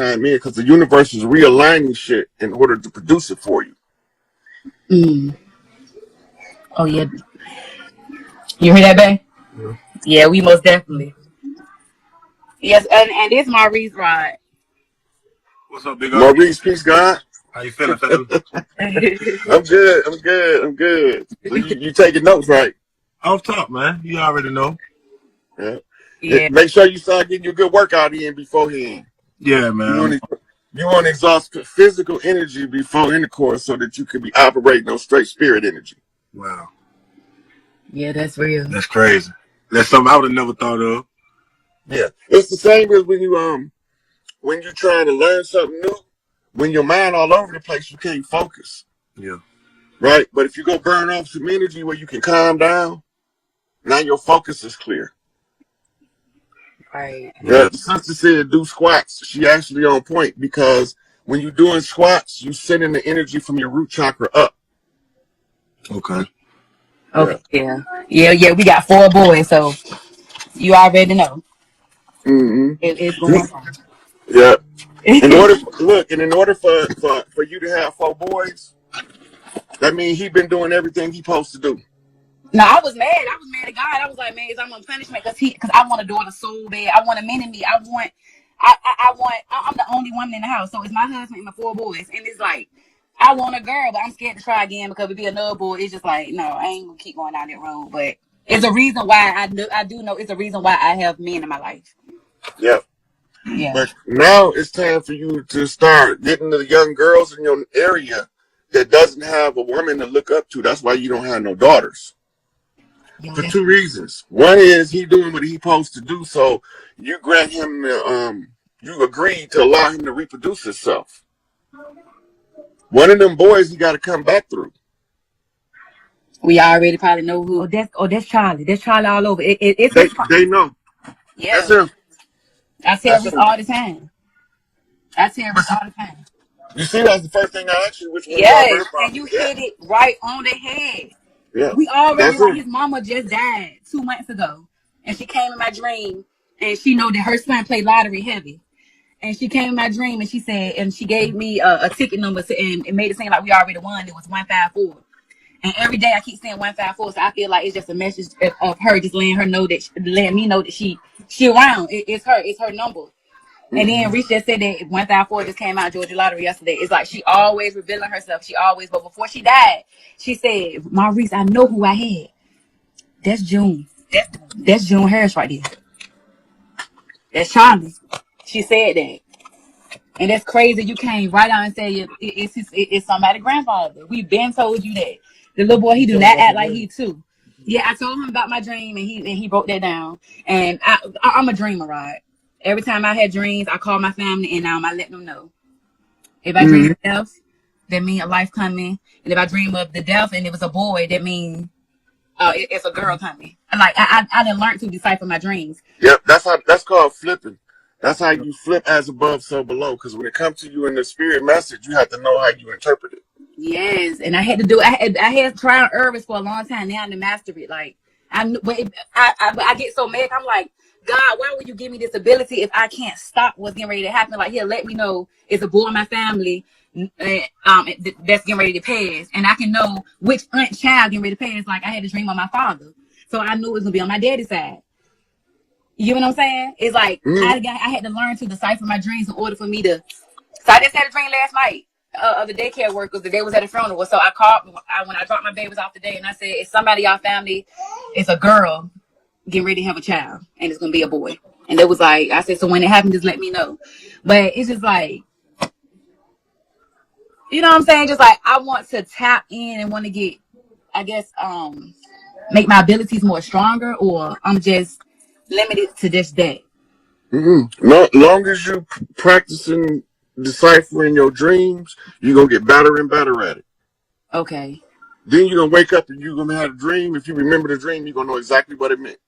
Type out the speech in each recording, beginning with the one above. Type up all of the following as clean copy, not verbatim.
time in because the universe is realigning shit in order to produce it for you. Mm. Oh yeah. You hear that, babe? Yeah. Yeah, we most definitely. Yes, and this Maurice Rod. What's up, big O? Maurice, peace, God. How you feeling, fella? I'm good. I'm good. I'm good. So you taking notes, right? Off top, man. You already know. Yeah. Yeah. Make sure you start getting your good workout in beforehand. Yeah, man. You want to exhaust physical energy before intercourse so that you can be operating on straight spirit energy. Wow. Yeah, that's real. That's crazy. That's something I would have never thought of. Yeah. It's the same as when you're trying to learn something new. When your mind all over the place, you can't focus. Yeah. Right? But if you go burn off some energy where you can calm down, now your focus is clear. Right. Yeah. The sister said do squats. She actually on point because when you're doing squats, you sending the energy from your root chakra up. Okay. Okay. Yeah. We got 4 boys, so you already know. Mm-hmm. It's going on. Yeah. In order for you to have 4 boys, that means he been doing everything he supposed to do. No, I was mad. I was mad at God. I was like, man, I'm on punishment because I want a daughter so bad. I want a man in me. I'm the only woman in the house, so it's my husband and my 4 boys, and it's like I want a girl, but I'm scared to try again because if it be another boy, it's just like no, I ain't gonna keep going down that road. But it's a reason why I do know it's a reason why I have men in my life. Yep. Yeah. But now it's time for you to start getting the young girls in your area that doesn't have a woman to look up to. That's why you don't have no daughters. For 2 reasons. One is he doing what he supposed to do, so you grant him you agree to allow him to reproduce himself. One of them boys he got to come back through. We already probably know who. That's Charlie. That's Charlie all over. They know. Yeah. That's him. I tell Rick all the time. You see, that's the first thing I asked you, which one Yes, y'all heard from. and you hit it right on the head. Yeah. We already like his mama just died 2 months ago, and she came in my dream, and she know that her son played lottery heavy, and she came in my dream, and she said, and she gave me a ticket number, and it made it seem like we already won. It was 154, and every day I keep saying 154, so I feel like it's just a message of her just letting me know that she around. It's her number. And then Reese just said that 154 just came out Georgia Lottery yesterday. It's like she always revealing herself. But before she died, she said, Maurice, I know who I had. That's June. That's June Harris right there. That's Charlie. She said that. And that's crazy. You came right out and said it's somebody's grandfather. We been told you that. The little boy, he do not act like he too. Yeah, I told him about my dream and he broke that down. And I'm a dreamer, right? Every time I had dreams, I call my family and I let them know. If I dream of death, that means a life coming. And if I dream of the death and it was a boy, that means it's a girl coming. Like I didn't learn to decipher my dreams. Yep, that's called flipping. That's how you flip as above, so below. Because when it comes to you in the spirit message, you have to know how you interpret it. Yes, and I had to do. I had trial and errors for a long time. Now to master it. Like I get so mad. I'm like, God, why would you give me this ability if I can't stop what's getting ready to happen? Like, here, let me know it's a boy in my family that's getting ready to pass, and I can know which child getting ready to pass. Like I had a dream of my father, so I knew it was gonna be on my daddy's side. You know what I'm saying? It's like I had to learn to decipher my dreams in order for me to. So I just had a dream last night of the daycare workers. The day was at a funeral, so I called when I dropped my babies off today, and I said, "It's somebody in y'all family. It's a girl getting ready to have a child, and it's gonna be a boy." And it was like I said, "So when it happens, just let me know." But it's just like, you know what I'm saying? Just like I want to tap in and want to get, I guess, make my abilities more stronger, or I'm just limited to just that. Long as you practicing deciphering your dreams, you're gonna get better and better at it. Okay. Then you're gonna wake up and you're gonna have a dream. If you remember the dream, you're gonna know exactly what it meant.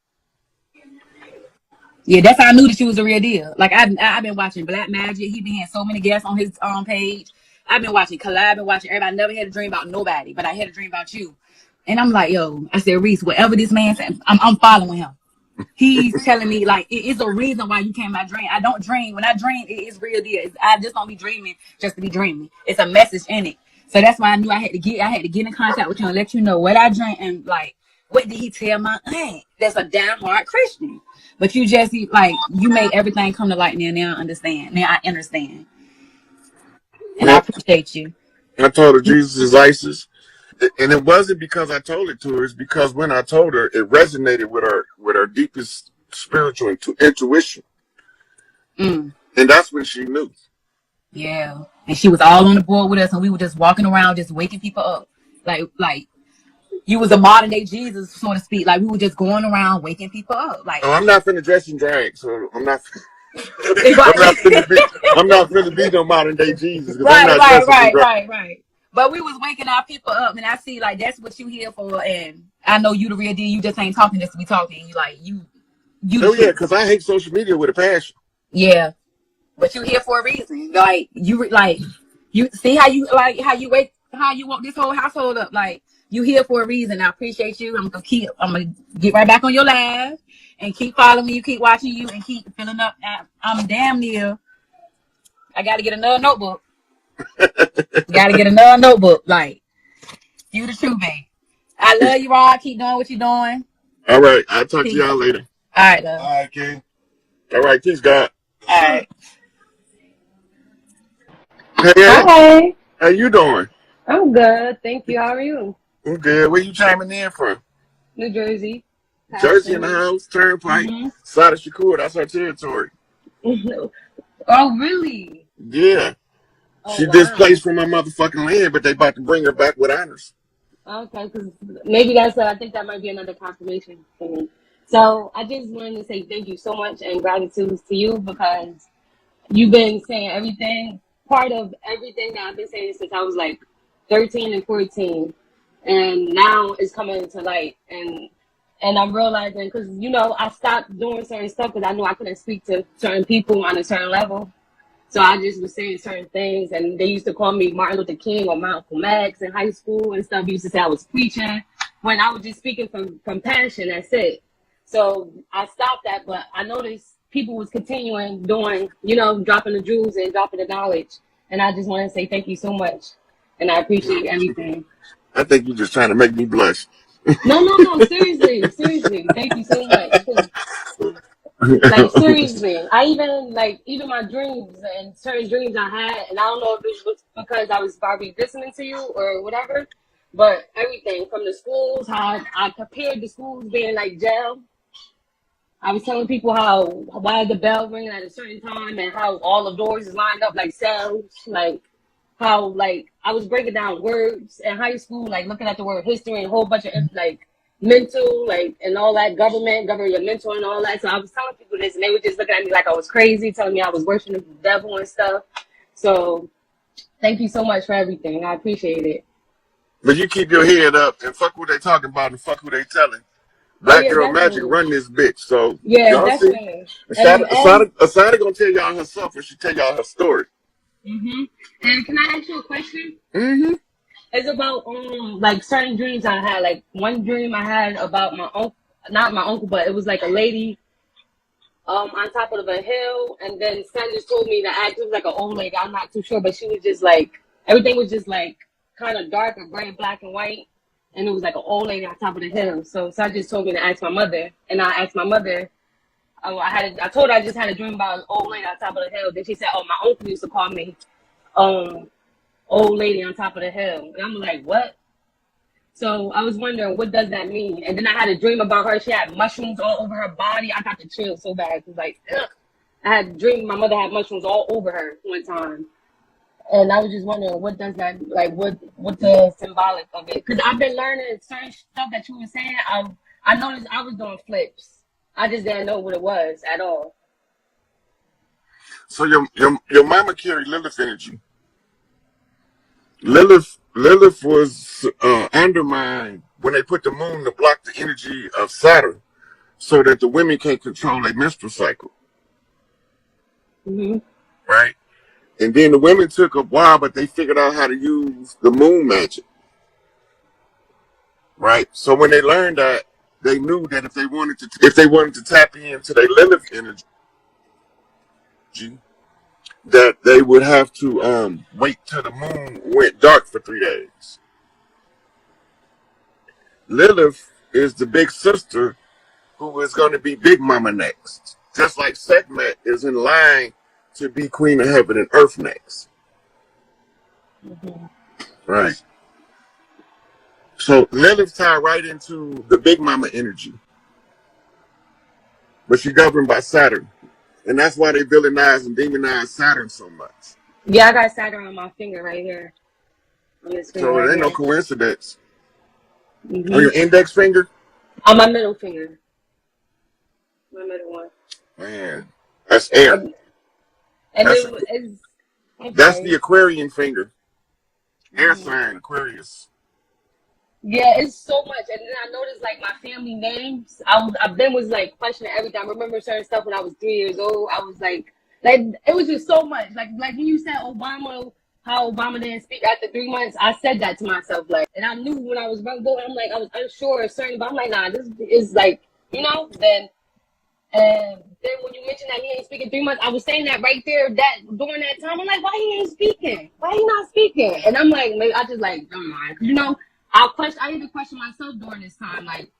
Yeah, that's how I knew that she was a real deal. Like I've been watching Black Magic. He been having so many guests on his page. I've been watching Collab, I've been watching everybody. I never had a dream about nobody, but I had a dream about you. And I'm like, yo, I said, Reese, whatever this man said, I'm following him. He's telling me like it is a reason why you came in my dream. I don't dream. When I dream, it is real deal. I just don't be dreaming just to be dreaming. It's a message in it. So that's why I knew I had to get in contact with you and let you know what I dream and like what did he tell my aunt? That's a damn hard Christian. But you just like you made everything come to light now. Now I understand. Now I understand. And I Man, appreciate you. I told her Jesus is ISIS. And it wasn't because I told it to her. It's because when I told her, it resonated with her deepest spiritual intuition. Mm. And that's when she knew. Yeah. And she was all on the board with us and we were just walking around just waking people up. Like you was a modern day Jesus, so to speak. Like we were just going around waking people up. Like Oh, I'm not finna dress in drag, so I'm not right. I'm not finna be no modern day Jesus because I'm not dressing in drag. Right. But we was waking our people up, and I see like that's what you here for, and I know you the real deal. You just ain't talking just to be talking. You like you. Oh yeah, because I hate social media with a passion. Yeah, but you here for a reason. Like you see how you woke this whole household up. Like you here for a reason. I appreciate you. I'm gonna get right back on your live and keep following you, keep watching you, and keep filling up. I'm damn near. I got to get another notebook. Like, you the true babe. I love you, Rod. Keep doing what you're doing. All right. I'll talk to y'all later. All right, love. All right, King. All right. Peace, God. All right. Hey, Hi. how you doing? I'm good. Thank you. How are you? I'm good. Where you chiming in from? New Jersey. Jersey in the house, Turnpike, Sada Shakur. That's her territory. Oh, really? Yeah. Oh, She wow. displaced from my motherfucking land, but they about to bring her back with honors. Okay, because maybe I think that might be another confirmation for me. So I just wanted to say thank you so much and gratitude to you because you've been saying everything, part of everything that I've been saying since I was like 13 and 14. And now it's coming to light. And I'm realizing, because, I stopped doing certain stuff because I knew I couldn't speak to certain people on a certain level. So I just was saying certain things, and they used to call me Martin Luther King or Malcolm X in high school and stuff. They used to say I was preaching when I was just speaking from passion. That's it. So I stopped that, but I noticed people was continuing doing, dropping the jewels and dropping the knowledge. And I just want to say thank you so much, and I appreciate everything. I think you're just trying to make me blush. No, seriously, thank you so much. Like seriously, I even my dreams and certain dreams I had, and I don't know if it was because I was probably listening to you or whatever, but everything from the schools, how I compared the schools being like jail. I was telling people why the bell ringing at a certain time and how all the doors is lined up like cells, like how like I was breaking down words in high school, like looking at the word history and a whole bunch of like mental, like and all that governmental and all that. So I was telling people this and they were just looking at me like I was crazy, telling me I was worshiping the devil and stuff. So thank you so much for everything. I appreciate it. But you keep your head up and fuck what they talking about and fuck who they telling. Black Girl Magic run this bitch. So yeah, y'all see, Asada gonna tell y'all herself when she tell y'all her story. And can I ask you a question? It's about like certain dreams I had. Like one dream I had about my uncle, not my uncle, but it was like a lady on top of a hill, and then Stan just told me that it was like an old lady. I'm not too sure, but she was just like everything was just like kind of dark or gray, black and white, and it was like an old lady on top of the hill. So Stan just told me to ask my mother, and I asked my mother. I told her I just had a dream about an old lady on top of the hill. Then she said, "Oh, my uncle used to call me old lady on top of the hill." And I'm like, "What?" So I was wondering, what does that mean? And then I had a dream about her. She had mushrooms all over her body. I got the chill so bad. It was like, ugh. I had a dream my mother had mushrooms all over her one time. And I was just wondering, what does that, like, what the symbolic of it? Because I've been learning certain stuff that you were saying. I noticed I was doing flips. I just didn't know what it was at all. So your mama carried Lilith energy. Lilith was undermined when they put the moon to block the energy of Saturn, so that the women can't control their menstrual cycle. Right, and then the women took a while, but they figured out how to use the moon magic. Right, so when they learned that, they knew that if they wanted to tap into their Lilith energy, that they would have to wait till the moon went dark for 3 days. Lilith is the big sister who is going to be Big Mama next. Just like Sekhmet is in line to be Queen of Heaven and Earth next. Right. So Lilith tied right into the Big Mama energy. But she's governed by Saturn. And that's why they villainize and demonize Saturn so much. Yeah, I got Saturn on my finger right here. On this finger So right it ain't here. no coincidence. On your index finger? On my middle finger. My middle one. Man, that's air. And That's the Aquarian finger. Air sign, Aquarius. Yeah, it's so much. And then I noticed like my family names. I've been was like questioning everything. I remember certain stuff when I was 3 years old. I was like it was just so much. Like when you said Obama, how Obama didn't speak after 3 months, I said that to myself. Like, and I knew when I was going, I'm like I was unsure of certain, but I'm like, nah, this is like, then. And then when you mentioned that he ain't speaking 3 months, I was saying that right there, that during that time, I'm like, why he ain't speaking? Why he not speaking? And I'm like, maybe I just like, don't mind. I even question myself during this time. Like,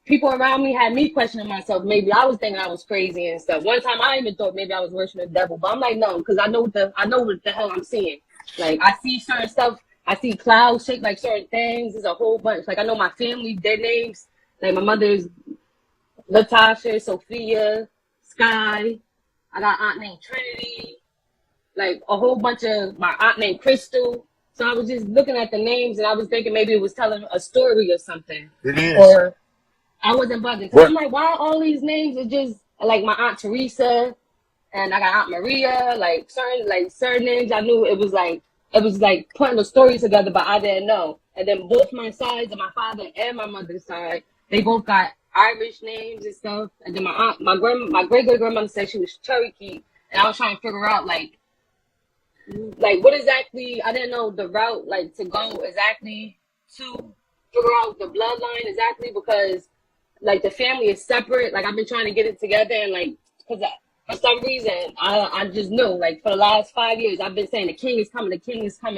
people around me had me questioning myself. Maybe I was thinking I was crazy and stuff. One time I even thought maybe I was worshiping the devil, but I'm like, no, because I know what the hell I'm seeing. Like, I see certain stuff. I see clouds shake like certain things. There's a whole bunch. Like, I know my family, their names. Like, my mother's Latasha, Sophia, Sky. I got an aunt named Trinity. Like, a whole bunch of my aunt named Crystal. So I was just looking at the names and I was thinking maybe it was telling a story or something. It is. Or I wasn't bugging. So I'm like, why all these names are just like my Aunt Teresa and I got Aunt Maria, like certain names I knew it was like putting a story together, but I didn't know. And then both my sides of my father and my mother's side, they both got Irish names and stuff. And then my great great grandmother said she was Cherokee, and I was trying to figure out like what exactly, I didn't know the route like to go exactly to figure out the bloodline exactly, because like the family is separate. Like I've been trying to get it together, and like because for some reason I just knew like for the last 5 years I've been saying the king is coming.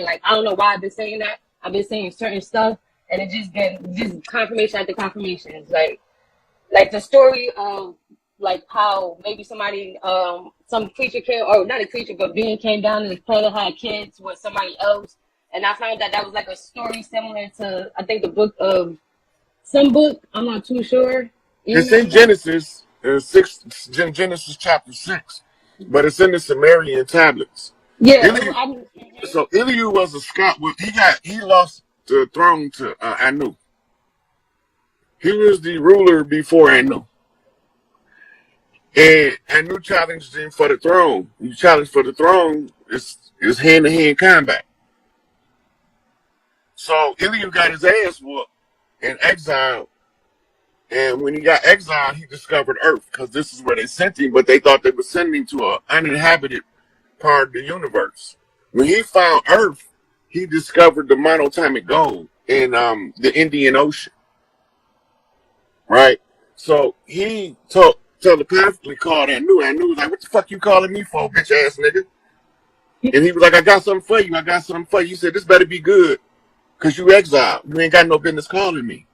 Like I don't know why I've been saying that. I've been saying certain stuff, and it just confirmation after confirmation. It's like the story of like how maybe somebody some creature came, or not a creature but being came down and the planet had kids with somebody else, and I found that was like a story similar to I think the book of some book, I'm not too sure. It's in Genesis, Genesis chapter 6, but it's in the Sumerian tablets. Yeah. So Ilio was a Scot. He lost the throne to Anu. He was the ruler before Anu. And Anu challenged him for the throne. You challenge for the throne is hand-to-hand combat. So Ilio got his ass whooped and exiled. And when he got exiled, he discovered Earth, because this is where they sent him, but they thought they were sending him to an uninhabited part of the universe. When he found Earth, he discovered the monatomic gold in the Indian Ocean. Right? So he telepathically called Anu. Anu was like, what the fuck you calling me for, bitch ass nigga? And he was like, I got something for you. He said, this better be good, because you exiled. You ain't got no business calling me.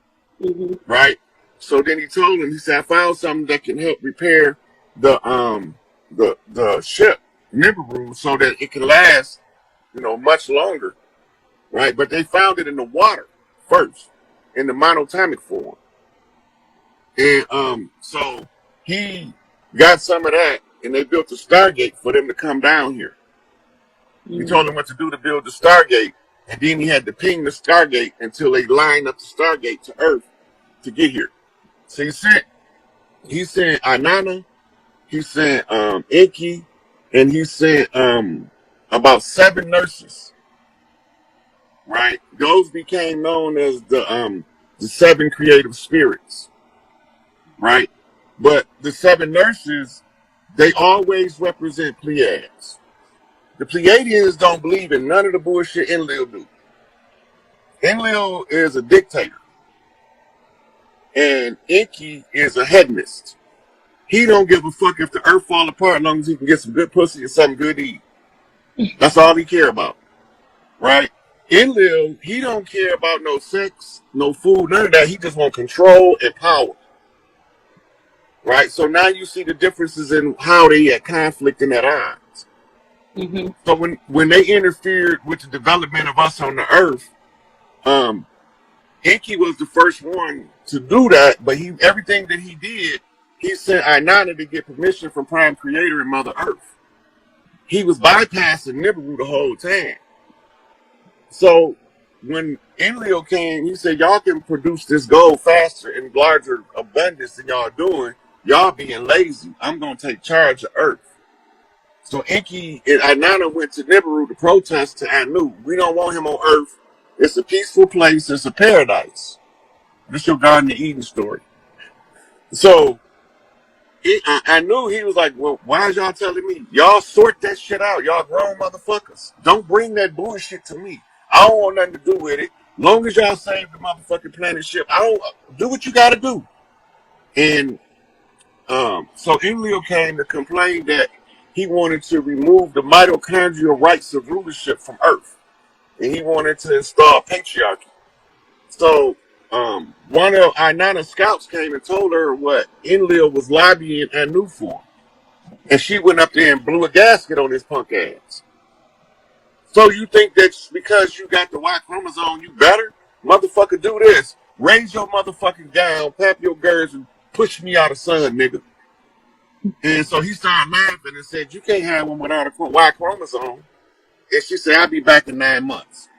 Mm-hmm. Right? So then he told him, he said, I found something that can help repair the ship Nibiru so that it can last, much longer. Right? But they found it in the water first, in the monatomic form. And so he got some of that, and they built a Stargate for them to come down here. Mm-hmm. He told them what to do to build the Stargate, and then he had to ping the Stargate until they lined up the Stargate to Earth to get here. So he sent Anana, he sent Inky, and he sent about 7 nurses. Right? Those became known as the 7 creative spirits. Right? But the 7 nurses, they always represent Pleiades. The Pleiadians don't believe in none of the bullshit Enlil do. Enlil is a dictator. and Inky is a hedonist. He don't give a fuck if the earth fall apart as long as he can get some good pussy and something good to eat. That's all he care about, right? Ilio, he don't care about no sex, no food, none of that. He just want control and power, right? So now you see the differences in how they at conflict and at odds. Mm-hmm. So when they interfered with the development of us on the earth, Inky was the first one to do that, but everything that he did, he sent Ainana to get permission from Prime Creator and Mother Earth. He was bypassing Nibiru the whole time. So when Ilio came, he said, y'all can produce this gold faster in larger abundance than y'all doing. Y'all being lazy. I'm going to take charge of Earth. So Inky and Ainana went to Nibiru to protest to Anu. We don't want him on Earth. It's a peaceful place. It's a paradise. This is your Garden of Eden story. So I knew he was like, well, why is y'all telling me? Y'all sort that shit out. Y'all grown motherfuckers. Don't bring that bullshit to me. I don't want nothing to do with it. Long as y'all save the motherfucking planet ship, I don't do what you gotta do. And so Ilio came to complain that he wanted to remove the mitochondrial rights of rulership from Earth. And he wanted to install patriarchy. So one of Ainana's scouts came and told her what Ilio was lobbying Anu for. And she went up there and blew a gasket on his punk ass. So you think that because you got the Y chromosome, you better? Motherfucker, do this. Raise your motherfucking gown, pap your girls, and push me out of sun, nigga. And so he started laughing and said, you can't have one without a Y chromosome. And she said, I'll be back in 9 months.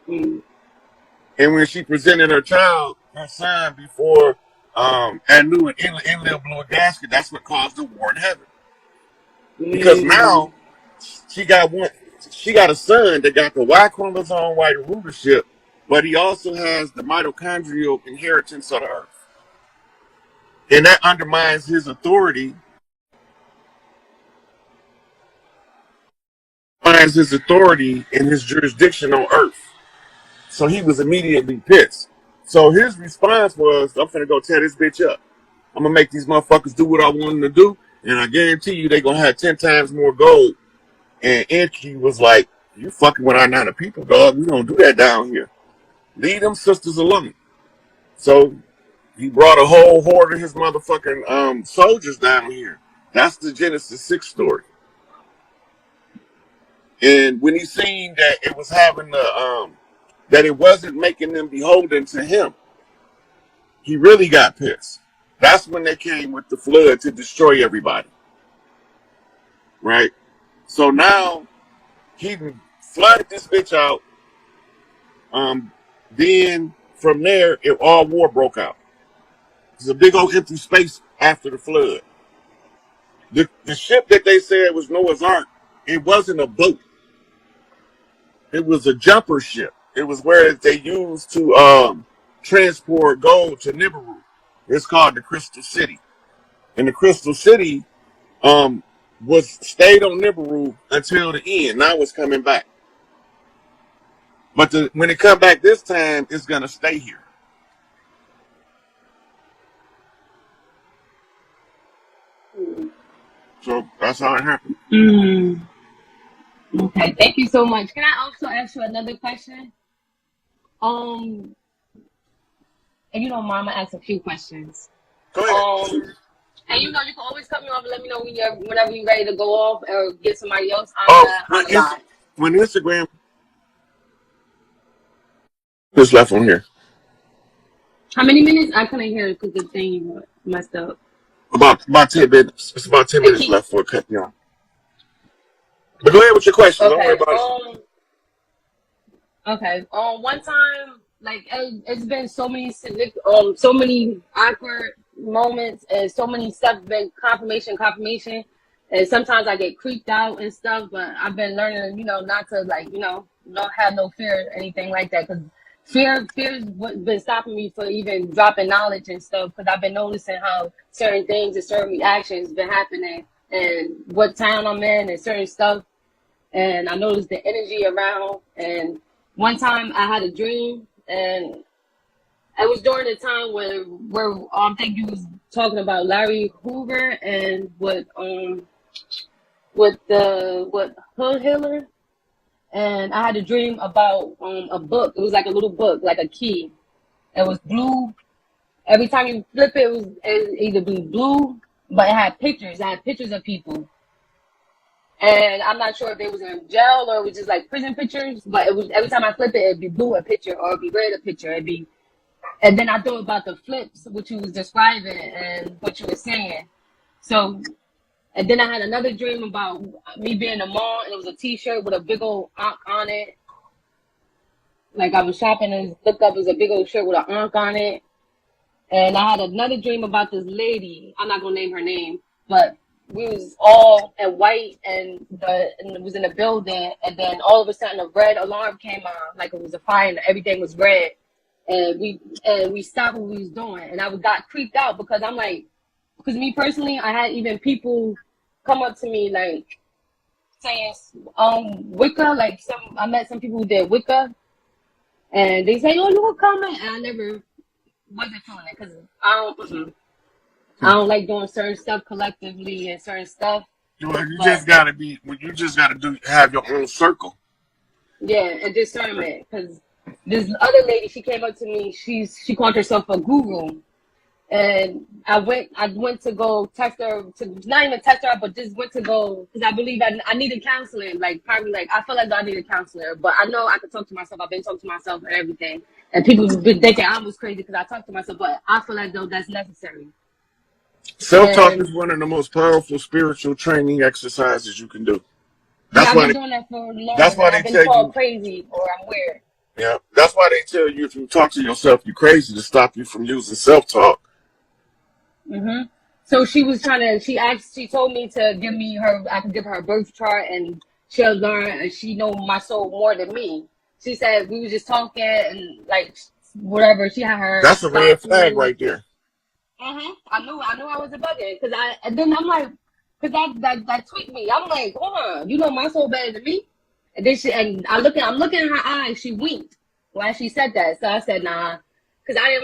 Mm-hmm. And when she presented her child, her son, before Anu and Enlil blew a gasket, that's what caused the war in heaven. Because now she got a son that got the Y chromosome white rulership, but he also has the mitochondrial inheritance of the earth. And that undermines his authority. Undermines his authority and his jurisdiction on earth. So he was immediately pissed. So his response was, I'm finna go tear this bitch up. I'm gonna make these motherfuckers do what I want them to do, and I guarantee you they gonna have 10 times more gold. And Enki was like, you fucking with our 9 people, dog. We don't do that down here. Leave them sisters alone. So he brought a whole horde of his motherfucking soldiers down here. That's the Genesis 6 story. And when he seen that it was having the that it wasn't making them beholden to him, he really got pissed. That's when they came with the flood to destroy everybody. Right? So now he flooded this bitch out. Then from there, all war broke out. There's a big old empty space after the flood. The ship that they said was Noah's Ark, it wasn't a boat. It was a jumper ship. It was where they used to transport gold to Nibiru. It's called the Crystal City. And the Crystal City stayed on Nibiru until the end. Now it's coming back. But when it come back this time, it's gonna stay here. So that's how it happened. Okay, thank you so much. Can I also ask you another question? If you don't mind, I'm gonna ask a few questions. Go ahead. And you can always cut me off and let me know whenever you're ready to go off or get somebody else. When Instagram is left on here. How many minutes? I couldn't hear it because the thing messed up. About 10 minutes. It's about 10 minutes left for a cut, you know. But go ahead with your questions. Okay. Don't worry about it. Okay. One time, like it's been so many so many awkward moments and so many stuff been confirmation, and sometimes I get creeped out and stuff. But I've been learning, not to not have no fear or anything like that, because fear's what been stopping me for even dropping knowledge and stuff. Because I've been noticing how certain things and certain reactions been happening, and what town I'm in and certain stuff. And I noticed the energy around. And one time I had a dream, and It was during the time where I think you was talking about Larry Hoover and what Hood Hiller, and I had a dream about a book. It was like a little book, like a key. It was blue. Every time you flip it, it either be blue, but it had pictures. It had pictures of people. And I'm not sure if they was in jail or it was just like prison pictures, but it was every time I flip it, it'd be blue a picture or it'd be red a picture. And then I thought about the flips, what you was describing and what you were saying. So, and then I had another dream about me being in the mall and it was a T-shirt with a big old ankh on it. Like I was shopping and looked up, it was a big old shirt with an ankh on it. And I had another dream about this lady. I'm not gonna name her name, but we was all in white and it was in a building, and then all of a sudden a red alarm came on, like it was a fire and everything was red. And we stopped what we was doing, and I got creeped out because I'm like, because me personally, I had even people come up to me like saying Wicca, like I met some people who did Wicca, and they say, "Oh, you were coming," and I never wasn't feeling it because I don't like doing certain stuff collectively and certain stuff. Well, you just gotta have your own circle. Yeah, and discernment, because this other lady, she came up to me. She called herself a guru, and I went to go test her, to not even test her out, but just went to go because I believe I needed counseling. Like probably like I feel like I needed a counselor, but I know I could talk to myself. I've been talking to myself and everything, and people have been thinking I was crazy because I talk to myself, but I feel like though that's necessary. Self-talk is one of the most powerful spiritual training exercises you can do. I've been doing that for long. That's why I've been called crazy or I'm weird. Yeah, that's why they tell you if you talk to yourself, you're crazy, to stop you from using self-talk. Mhm. So she was she told me to give me I could give her a birth chart and she'll learn, and she know my soul more than me. She said we was just talking and like whatever. She had her. That's a red flag right there. I knew I was a bugger and then I'm like, because that tweaked me. I'm like, hold on, you know my soul better than me. And then I'm looking in her eyes. She winked while she said that. So I said, nah, because I didn't